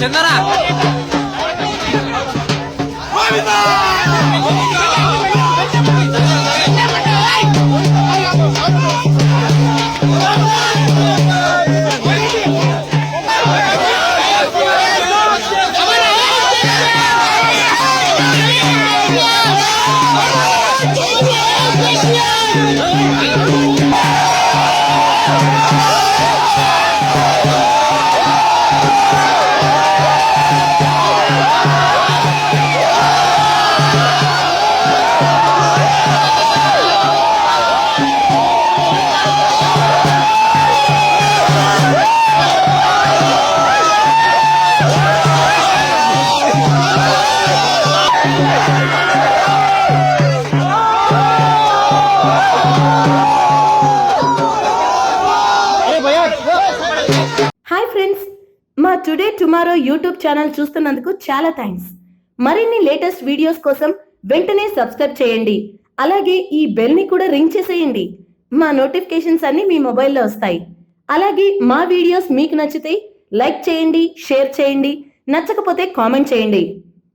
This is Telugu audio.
చందనా హాయ్ ఫ్రెండ్స్, మా టుడే టుమారో యూట్యూబ్ ఛానల్ చూస్తున్నందుకు చాలా థ్యాంక్స్. మరిన్ని లేటెస్ట్ వీడియోస్ కోసం వెంటనే సబ్స్క్రైబ్ చేయండి. అలాగే ఈ బెల్ ని కూడా రింగ్ చేసేయండి. మా నోటిఫికేషన్స్ అన్ని మీ మొబైల్లో వస్తాయి. అలాగే మా వీడియోస్ మీకు నచ్చితే లైక్ చేయండి, షేర్ చేయండి, నచ్చకపోతే కామెంట్ చేయండి.